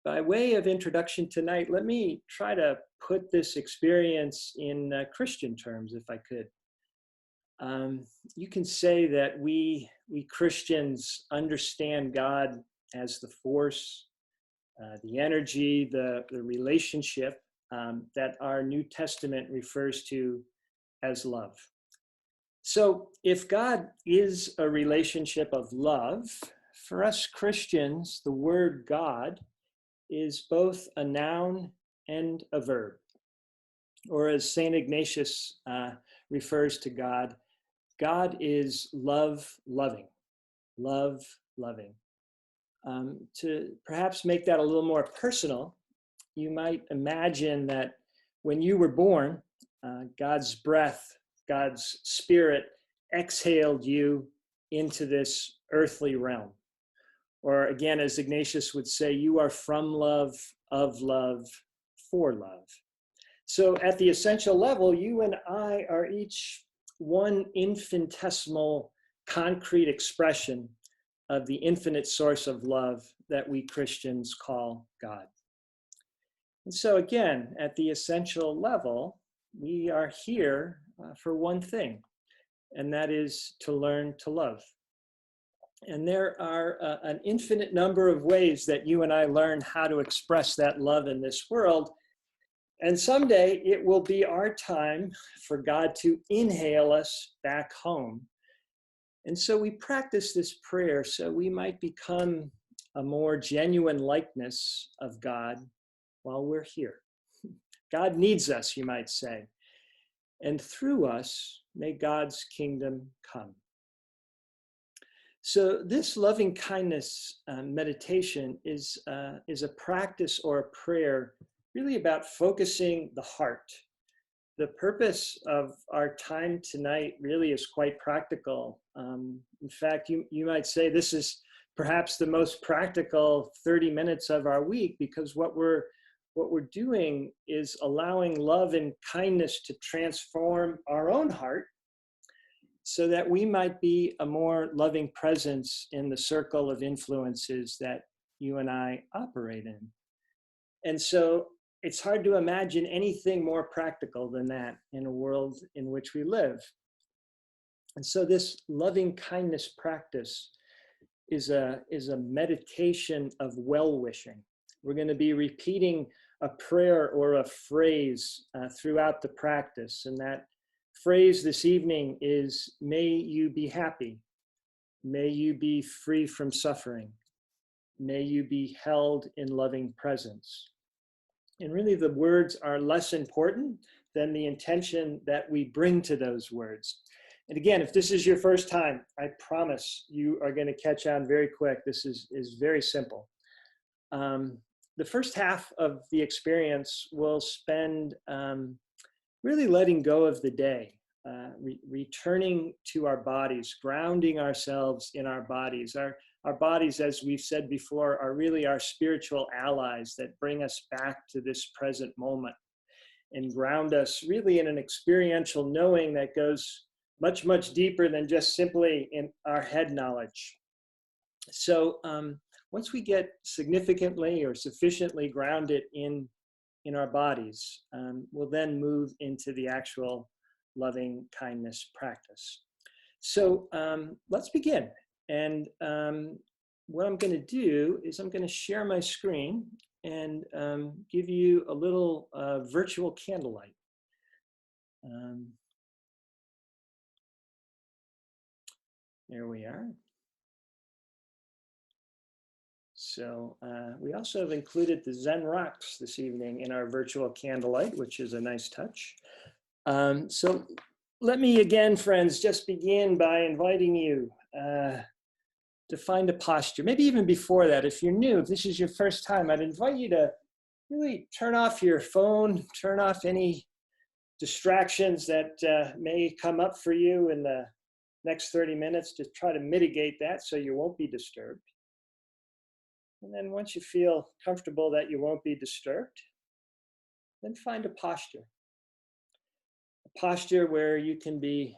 By way of introduction tonight, let me try to put this experience in Christian terms, if I could. You can say that we Christians understand God as the force, the energy, the relationship that our New Testament refers to as love. So, if God is a relationship of love, for us Christians, the word God is both a noun and a verb. Or as St. Ignatius refers to God, God is love loving, love loving. To perhaps make that a little more personal, you might imagine that when you were born, God's breath, God's spirit exhaled you into this earthly realm. Or again, as Ignatius would say, you are from love, of love, for love. So at the essential level, you and I are each one infinitesimal, concrete expression of the infinite source of love that we Christians call God. And so again, at the essential level, we are here for one thing, and that is to learn to love. And there are an infinite number of ways that you and I learn how to express that love in this world. And someday it will be our time for God to inhale us back home. And so we practice this prayer so we might become a more genuine likeness of God while we're here. God needs us, you might say. And through us, may God's kingdom come. So this loving kindness meditation is a practice or a prayer really about focusing the heart. The purpose of our time tonight really is quite practical. In fact, you might say this is perhaps the most practical 30 minutes of our week, because what we're doing is allowing love and kindness to transform our own heart so that we might be a more loving presence in the circle of influences that you and I operate in. And so it's hard to imagine anything more practical than that in a world in which we live. And so this loving kindness practice is a meditation of well-wishing. We're going to be repeating a prayer or a phrase throughout the practice. And that phrase this evening is, may you be happy. May you be free from suffering. May you be held in loving presence. And really the words are less important than the intention that we bring to those words. And again, if this is your first time, I promise you are going to catch on very quick. This is very simple. The first half of the experience will spend really letting go of the day, returning to our bodies, grounding ourselves in our bodies. Our bodies, as we've said before, are really our spiritual allies that bring us back to this present moment and ground us really in an experiential knowing that goes much, much deeper than just simply in our head knowledge. So once we get significantly or sufficiently grounded in our bodies, we'll then move into the actual loving kindness practice. So let's begin. And what I'm going to do is I'm going to share my screen and give you a little virtual candlelight. There we are. So we also have included the Zen rocks this evening in our virtual candlelight, which is a nice touch. So let me again, friends, just begin by inviting you to find a posture. Maybe even before that, if you're new, if this is your first time, I'd invite you to really turn off your phone, turn off any distractions that may come up for you in the next 30 minutes. Just try to mitigate that so you won't be disturbed. And then once you feel comfortable that you won't be disturbed, then find a posture. A posture where you can be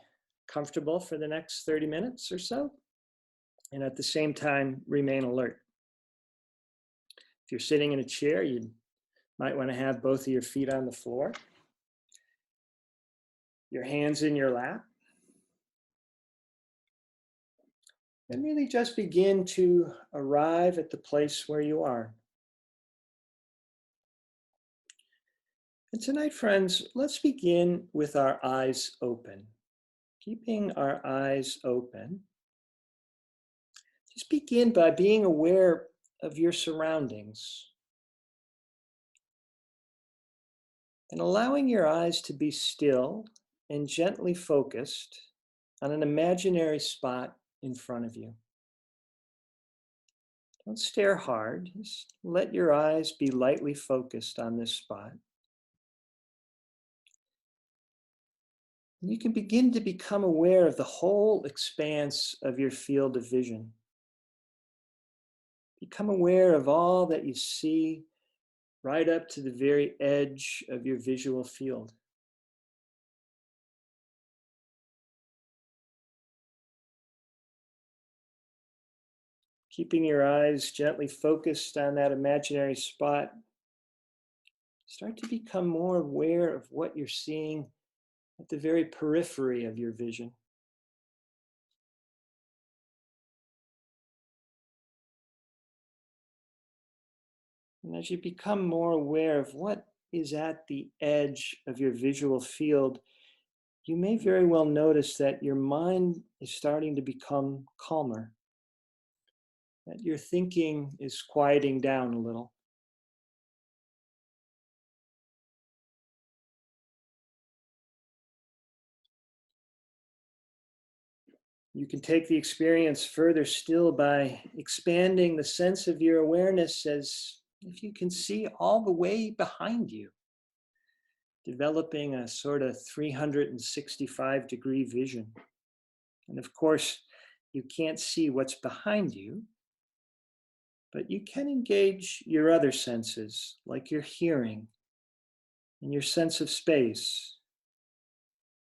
comfortable for the next 30 minutes or so, and at the same time, remain alert. If you're sitting in a chair, you might want to have both of your feet on the floor, your hands in your lap, and really just begin to arrive at the place where you are. And tonight, friends, let's begin with our eyes open. Keeping our eyes open, just begin by being aware of your surroundings and allowing your eyes to be still and gently focused on an imaginary spot in front of you. Don't stare hard, just let your eyes be lightly focused on this spot. You can begin to become aware of the whole expanse of your field of vision. Become aware of all that you see right up to the very edge of your visual field. Keeping your eyes gently focused on that imaginary spot, start to become more aware of what you're seeing at the very periphery of your vision. And as you become more aware of what is at the edge of your visual field, you may very well notice that your mind is starting to become calmer, that your thinking is quieting down a little. You can take the experience further still by expanding the sense of your awareness as if you can see all the way behind you, developing a sort of 365-degree vision. And of course, you can't see what's behind you, but you can engage your other senses, like your hearing and your sense of space.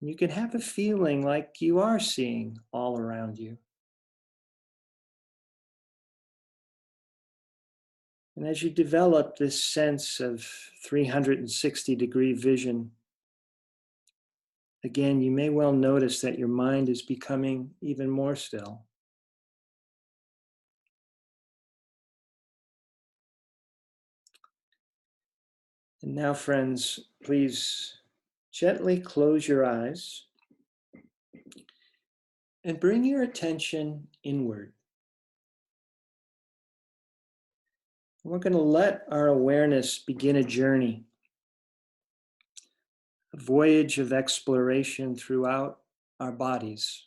You can have a feeling like you are seeing all around you. And as you develop this sense of 360-degree vision, again, you may well notice that your mind is becoming even more still. And now, friends, please gently close your eyes and bring your attention inward. We're going to let our awareness begin a journey, a voyage of exploration throughout our bodies.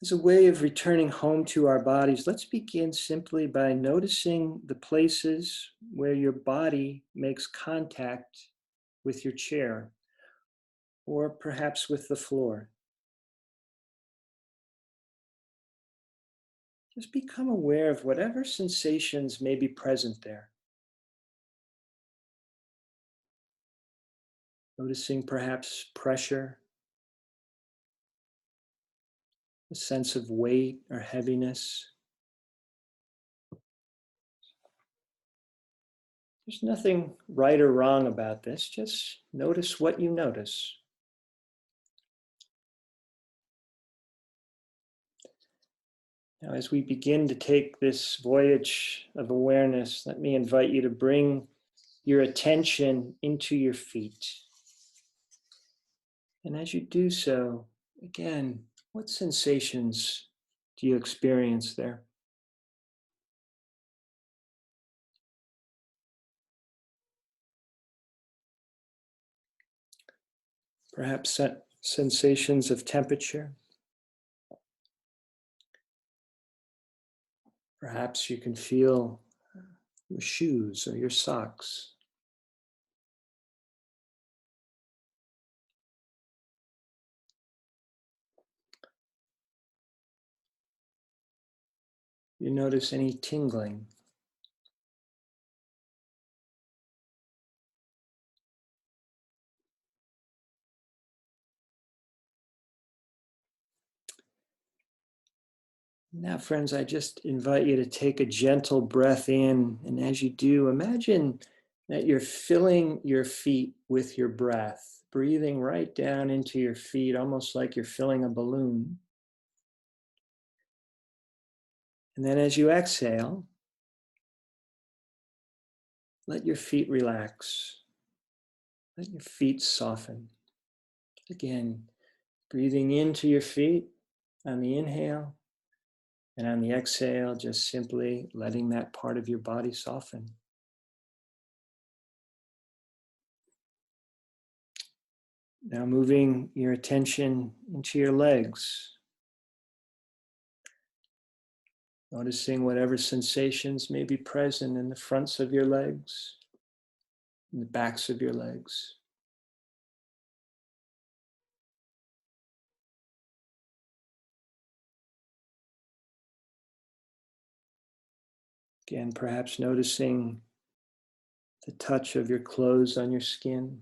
As a way of returning home to our bodies, let's begin simply by noticing the places where your body makes contact with your chair, or perhaps with the floor. Just become aware of whatever sensations may be present there. Noticing perhaps pressure, a sense of weight or heaviness. There's nothing right or wrong about this. Just notice what you notice. Now, as we begin to take this voyage of awareness, let me invite you to bring your attention into your feet. And as you do so, again, what sensations do you experience there? Perhaps sensations of temperature. Perhaps you can feel your shoes or your socks. You notice any tingling. Now, friends, I just invite you to take a gentle breath in. And as you do, imagine that you're filling your feet with your breath, breathing right down into your feet, almost like you're filling a balloon. And then as you exhale, let your feet relax. Let your feet soften. Again, breathing into your feet on the inhale, and on the exhale, just simply letting that part of your body soften. Now moving your attention into your legs, noticing whatever sensations may be present in the fronts of your legs, in the backs of your legs. Again, perhaps noticing the touch of your clothes on your skin.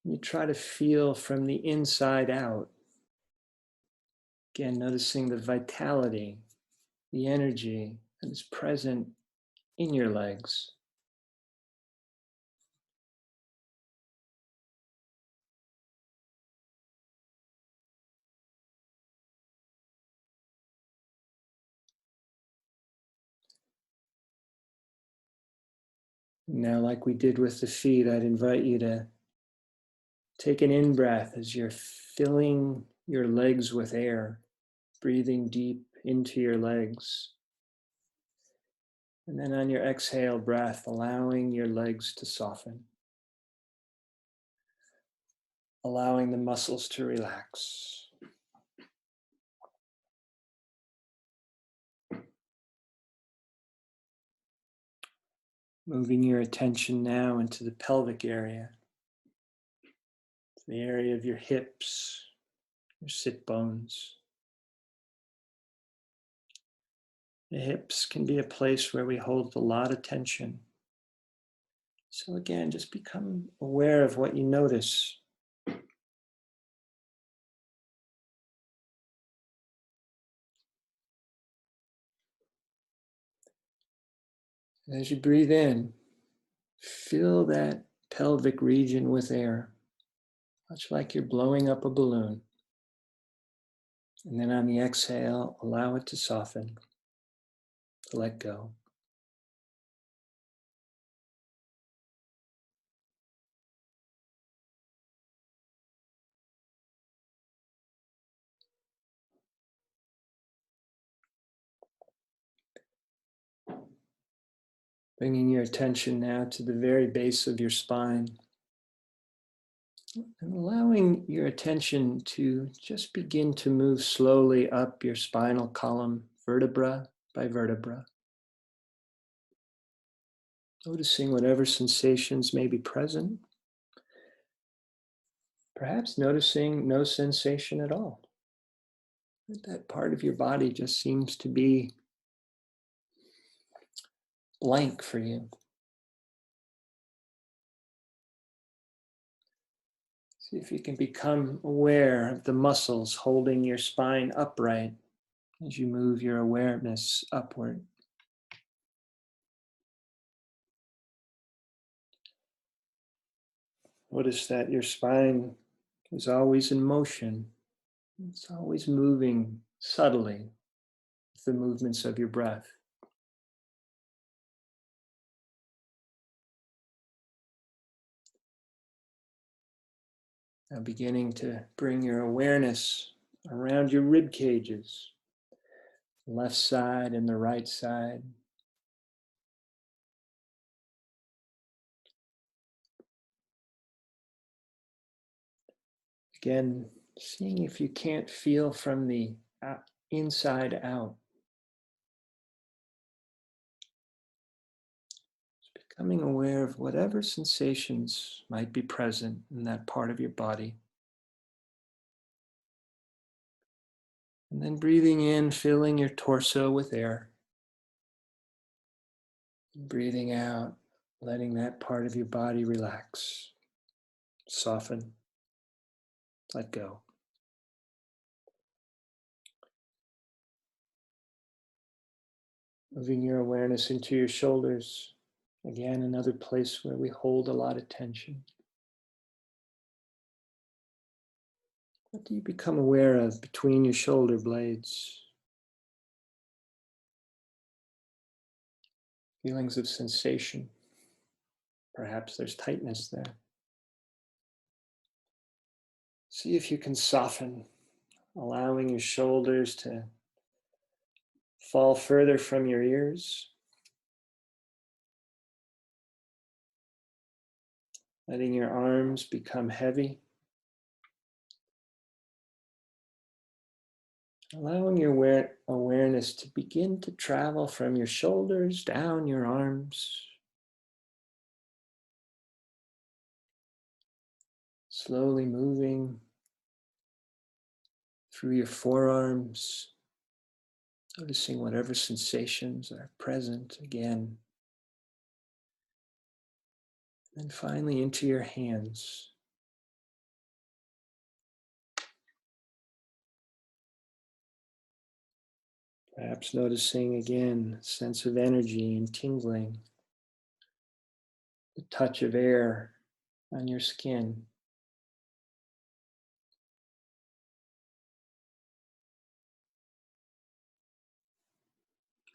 You try to feel from the inside out. Again, noticing the vitality, the energy that is present in your legs. Now, like we did with the feet, I'd invite you to take an in-breath as you're filling your legs with air, breathing deep into your legs. And then on your exhale breath, allowing your legs to soften, allowing the muscles to relax. Moving your attention now into the pelvic area, the area of your hips, your sit bones. The hips can be a place where we hold a lot of tension. So again, just become aware of what you notice. And as you breathe in, fill that pelvic region with air, much like you're blowing up a balloon. And then on the exhale, allow it to soften, to let go. Bringing your attention now to the very base of your spine. And allowing your attention to just begin to move slowly up your spinal column, vertebra by vertebra. Noticing whatever sensations may be present. Perhaps noticing no sensation at all. That part of your body just seems to be blank for you. See if you can become aware of the muscles holding your spine upright as you move your awareness upward. Notice that your spine is always in motion. It's always moving subtly with the movements of your breath. Now beginning to bring your awareness around your rib cages, left side and the right side. Again, seeing if you can't feel from the inside out. Just becoming aware of whatever sensations might be present in that part of your body. And then breathing in, filling your torso with air. Breathing out, letting that part of your body relax, soften, let go. Moving your awareness into your shoulders. Again, another place where we hold a lot of tension. What do you become aware of between your shoulder blades? Feelings of sensation. Perhaps there's tightness there. See if you can soften, allowing your shoulders to fall further from your ears. Letting your arms become heavy. Allowing your awareness to begin to travel from your shoulders down your arms. Slowly moving through your forearms. Noticing whatever sensations are present again. And finally into your hands. Perhaps noticing again a sense of energy and tingling. The touch of air on your skin.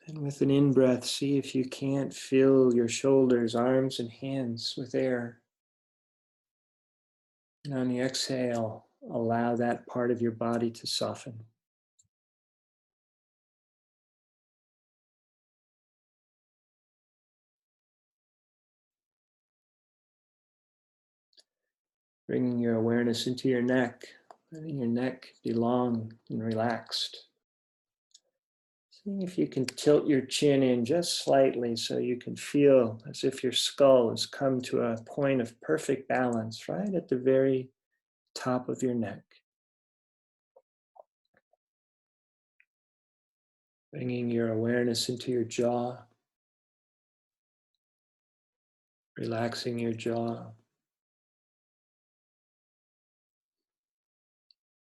And with an in-breath, see if you can't fill your shoulders, arms, and hands with air. And on the exhale, allow that part of your body to soften. Bringing your awareness into your neck, letting your neck be long and relaxed. Seeing if you can tilt your chin in just slightly so you can feel as if your skull has come to a point of perfect balance right at the very top of your neck. Bringing your awareness into your jaw, relaxing your jaw.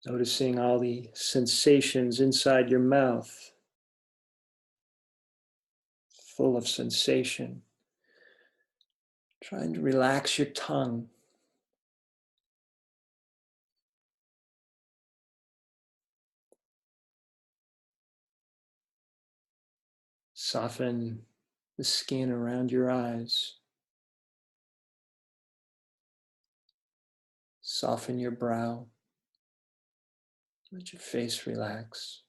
Noticing all the sensations inside your mouth, full of sensation. Trying to relax your tongue. Soften the skin around your eyes. Soften your brow. Let your face relax.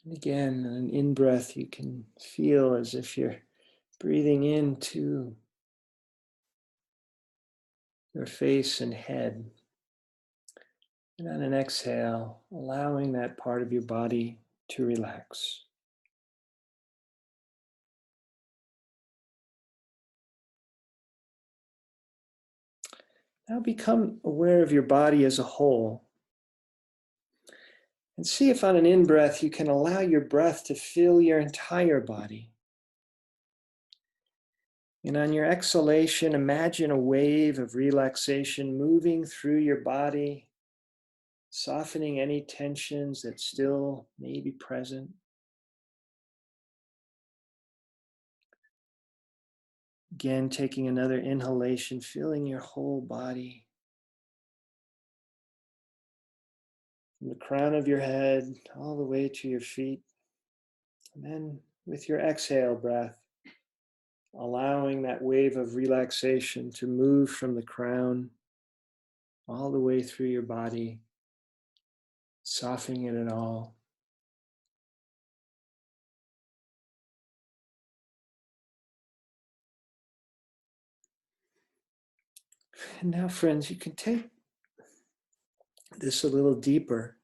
And again, an in-breath, you can feel as if you're breathing into your face and head. And on an exhale, allowing that part of your body to relax. Now become aware of your body as a whole. And see if on an in-breath you can allow your breath to fill your entire body. And on your exhalation, imagine a wave of relaxation moving through your body, softening any tensions that still may be present. Again, taking another inhalation, filling your whole body. From the crown of your head all the way to your feet. And then with your exhale breath, allowing that wave of relaxation to move from the crown all the way through your body, softening it all. And now, friends, you can take this a little deeper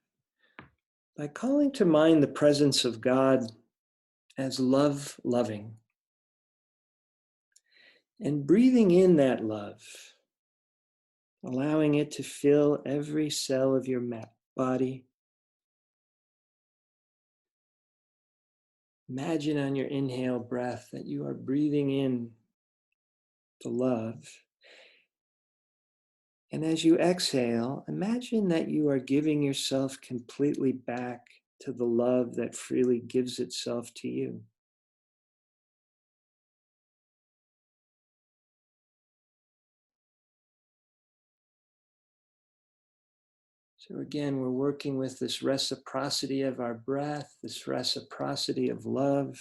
by calling to mind the presence of God as love loving and breathing in that love, allowing it to fill every cell of your body. Imagine on your inhale breath that you are breathing in the love. And as you exhale, imagine that you are giving yourself completely back to the love that freely gives itself to you. So again, we're working with this reciprocity of our breath, this reciprocity of love.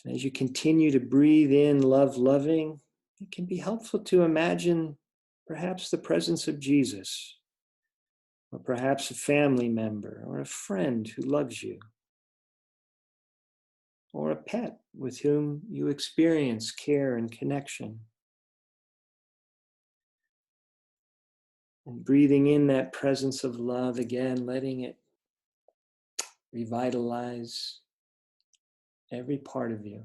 And as you continue to breathe in love loving, it can be helpful to imagine perhaps the presence of Jesus, or perhaps a family member or a friend who loves you, or a pet with whom you experience care and connection. And breathing in that presence of love again, letting it revitalize every part of you.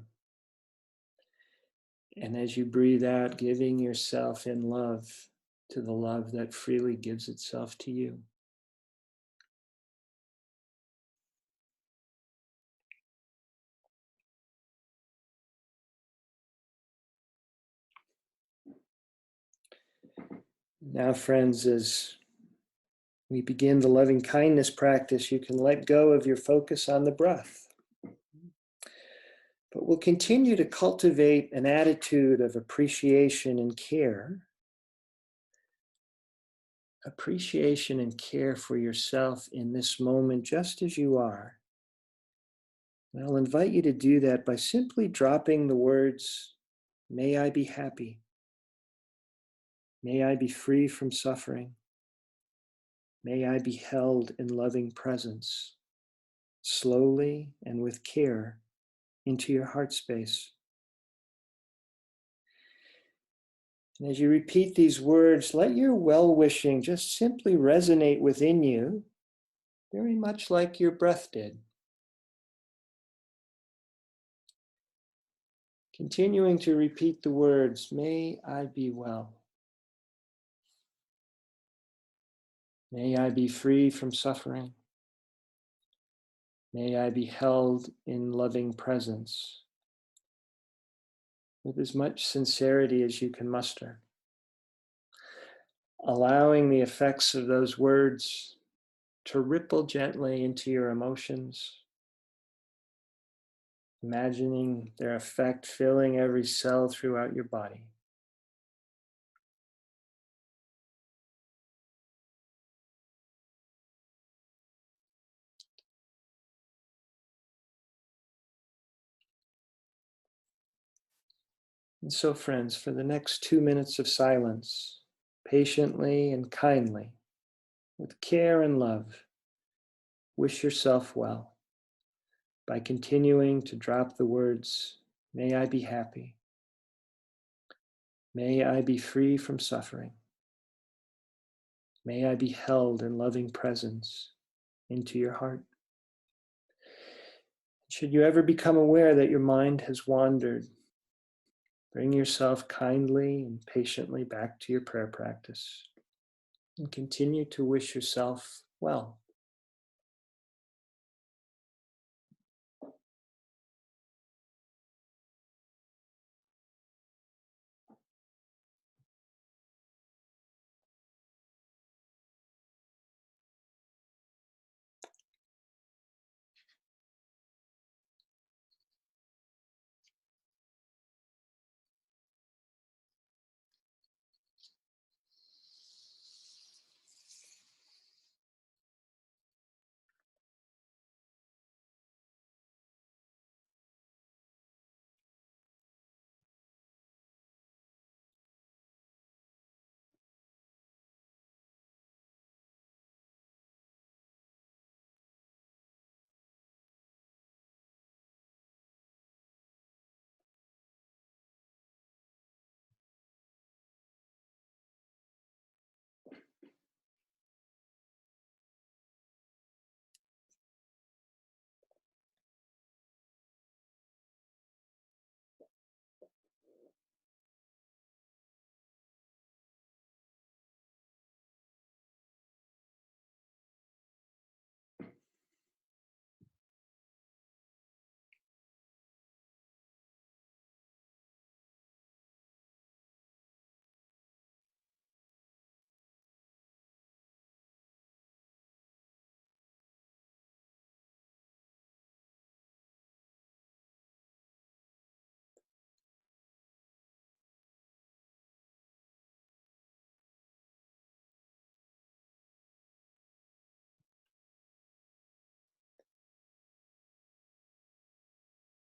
And as you breathe out, giving yourself in love to the love that freely gives itself to you. Now, friends, as we begin the loving kindness practice, you can let go of your focus on the breath. But we'll continue to cultivate an attitude of appreciation and care. Appreciation and care for yourself in this moment, just as you are. And I'll invite you to do that by simply dropping the words, "May I be happy. May I be free from suffering. May I be held in loving presence," slowly and with care into your heart space. And as you repeat these words, let your well-wishing just simply resonate within you, very much like your breath did. Continuing to repeat the words, "May I be well. May I be free from suffering. May I be held in loving presence," with as much sincerity as you can muster. Allowing the effects of those words to ripple gently into your emotions, imagining their effect filling every cell throughout your body. And so, friends, for the next 2 minutes of silence, patiently and kindly, with care and love, wish yourself well by continuing to drop the words, "May I be happy. May I be free from suffering. May I be held in loving presence," into your heart. Should you ever become aware that your mind has wandered, bring yourself kindly and patiently back to your prayer practice and continue to wish yourself well.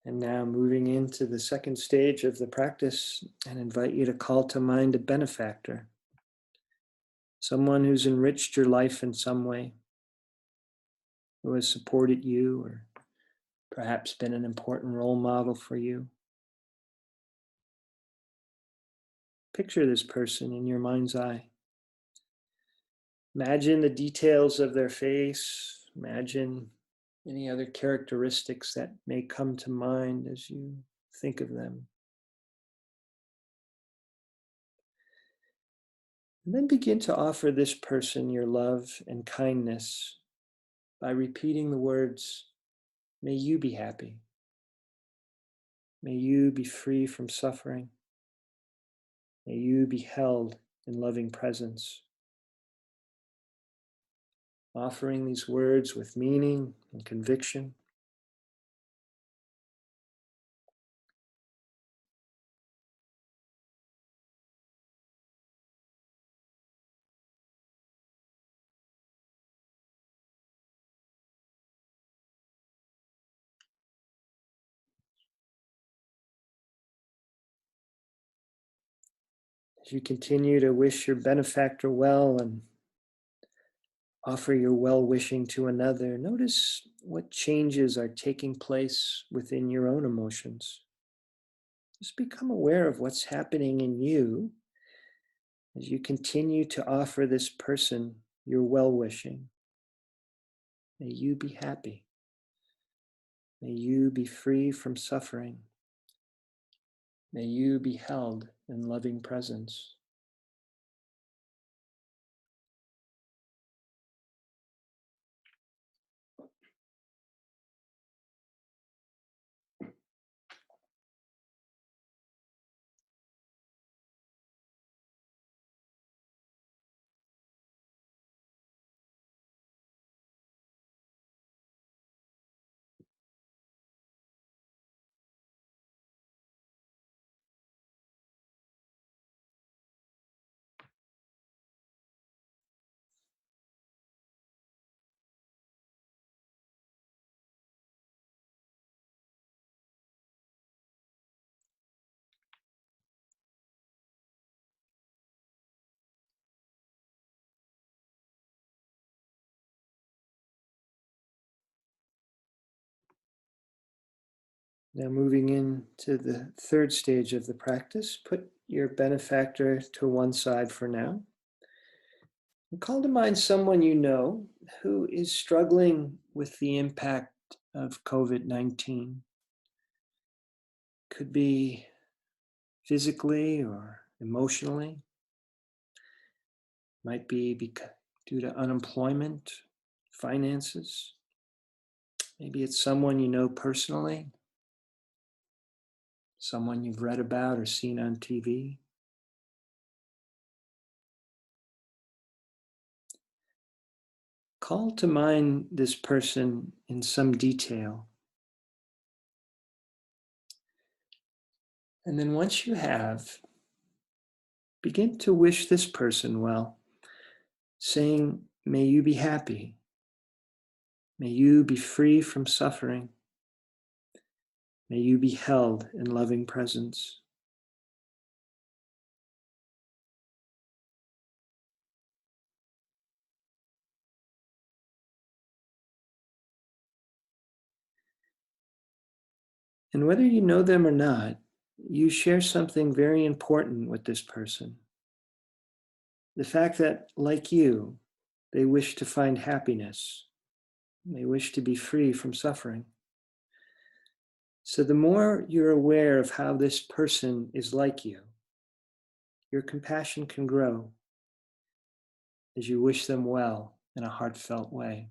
And now moving into the second stage of the practice, and invite you to call to mind a benefactor, someone who's enriched your life in some way, who has supported you or perhaps been an important role model for you. Picture this person in your mind's eye. Imagine the details of their face. Imagine any other characteristics that may come to mind as you think of them. And then begin to offer this person your love and kindness by repeating the words, "May you be happy. May you be free from suffering. May you be held in loving presence." Offering these words with meaning and conviction. As you continue to wish your benefactor well and offer your well-wishing to another, notice what changes are taking place within your own emotions. Just become aware of what's happening in you as you continue to offer this person your well-wishing. May you be happy. May you be free from suffering. May you be held in loving presence. Now, moving into the third stage of the practice, put your benefactor to one side for now. And call to mind someone you know who is struggling with the impact of COVID-19. Could be physically or emotionally. Might be due to unemployment, finances. Maybe it's someone you know personally, someone you've read about or seen on TV. Call to mind this person in some detail. And then once you have, begin to wish this person well, saying, "May you be happy. May you be free from suffering. May you be held in loving presence." And whether you know them or not, you share something very important with this person. The fact that, like you, they wish to find happiness. They wish to be free from suffering. So the more you're aware of how this person is like you, your compassion can grow as you wish them well in a heartfelt way.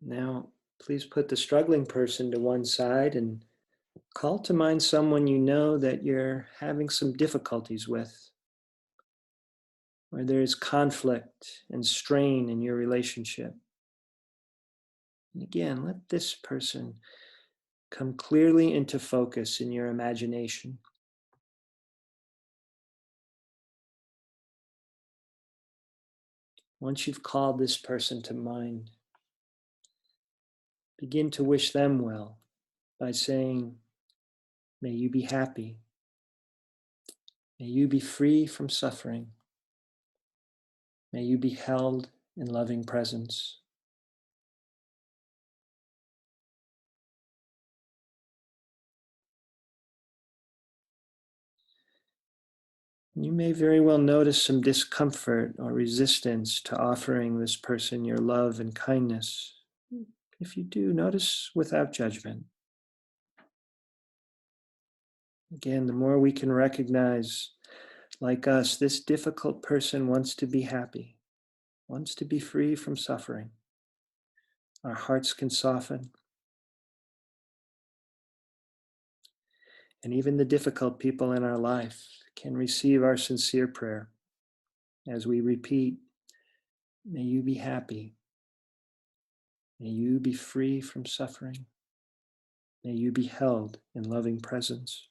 Now, please put the struggling person to one side and call to mind someone you know that you're having some difficulties with, where there's conflict and strain in your relationship. And again, let this person come clearly into focus in your imagination. Once you've called this person to mind, begin to wish them well by saying, "May you be happy. May you be free from suffering. May you be held in loving presence." You may very well notice some discomfort or resistance to offering this person your love and kindness. If you do, notice without judgment. Again, the more we can recognize, like us, this difficult person wants to be happy, wants to be free from suffering, our hearts can soften. And even the difficult people in our life can receive our sincere prayer as we repeat, "May you be happy. May you be free from suffering. May you be held in loving presence."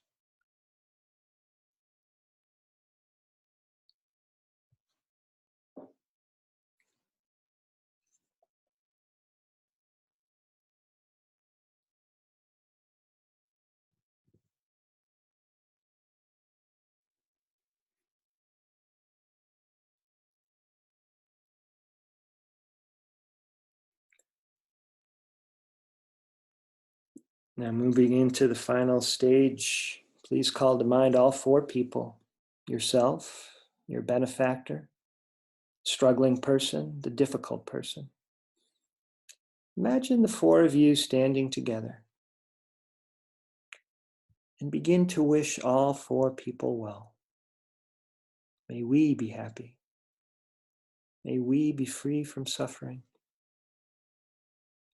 Now, moving into the final stage, please call to mind all four people: yourself, your benefactor, struggling person, the difficult person. Imagine the four of you standing together and begin to wish all four people well. May we be happy. May we be free from suffering.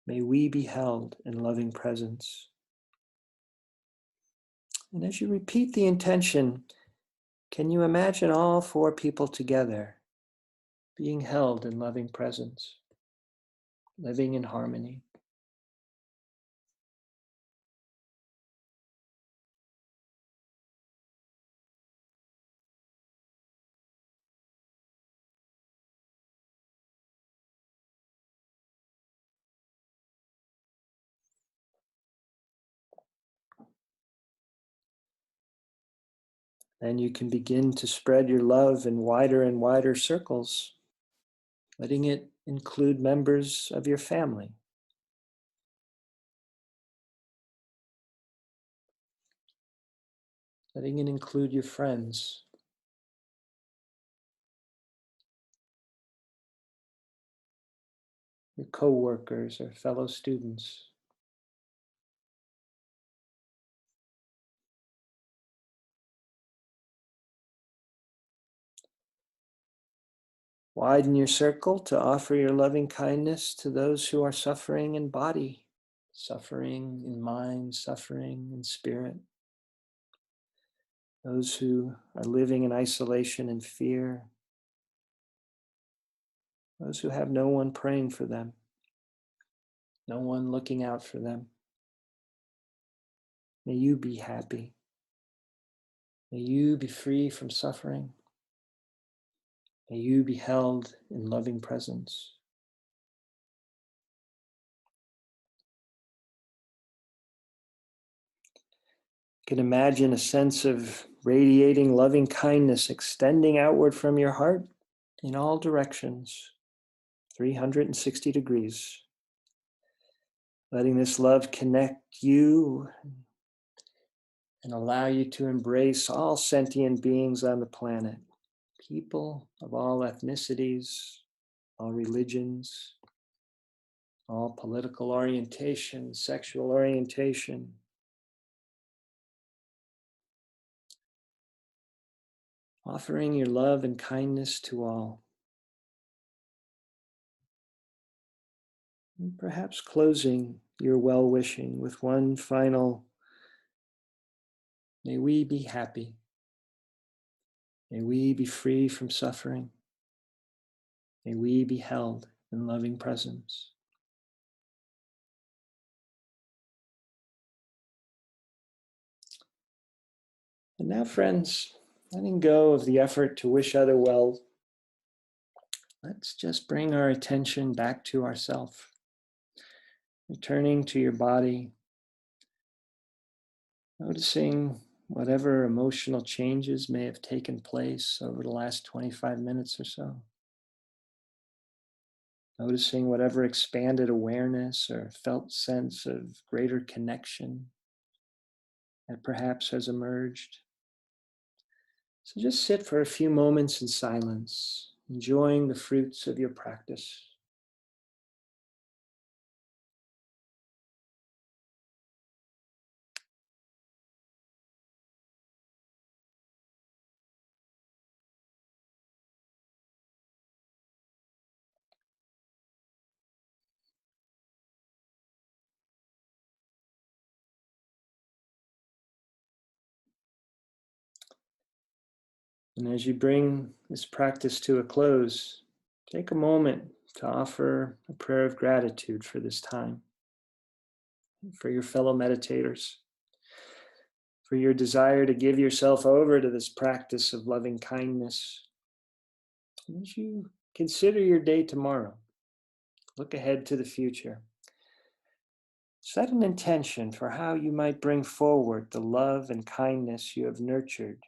May we be held in loving presence. And as you repeat the intention, can you imagine all four people together being held in loving presence, living in harmony? Then you can begin to spread your love in wider and wider circles, letting it include members of your family. Letting it include your friends, your co-workers or fellow students. Widen your circle to offer your loving kindness to those who are suffering in body, suffering in mind, suffering in spirit. Those who are living in isolation and fear. Those who have no one praying for them, no one looking out for them. May you be happy. May you be free from suffering. May you be held in loving presence. You can imagine a sense of radiating loving kindness extending outward from your heart in all directions, 360 degrees. Letting this love connect you and allow you to embrace all sentient beings on the planet, people of all ethnicities, all religions, all political orientation, sexual orientation. Offering your love and kindness to all. And perhaps closing your well-wishing with one final, may we be happy. May we be free from suffering. May we be held in loving presence. And now, friends, letting go of the effort to wish other well, let's just bring our attention back to ourself, returning to your body, noticing whatever emotional changes may have taken place over the last 25 minutes or so. Noticing whatever expanded awareness or felt sense of greater connection that perhaps has emerged. So just sit for a few moments in silence, enjoying the fruits of your practice. And as you bring this practice to a close, take a moment to offer a prayer of gratitude for this time, for your fellow meditators, for your desire to give yourself over to this practice of loving kindness. And as you consider your day tomorrow, look ahead to the future. Set an intention for how you might bring forward the love and kindness you have nurtured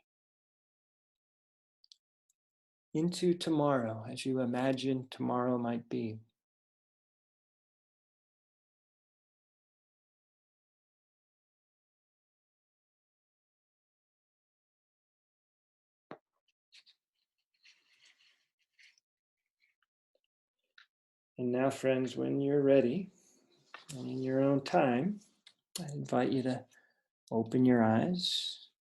into tomorrow as you imagine tomorrow might be. And now, friends, when you're ready and in your own time, I invite you to open your eyes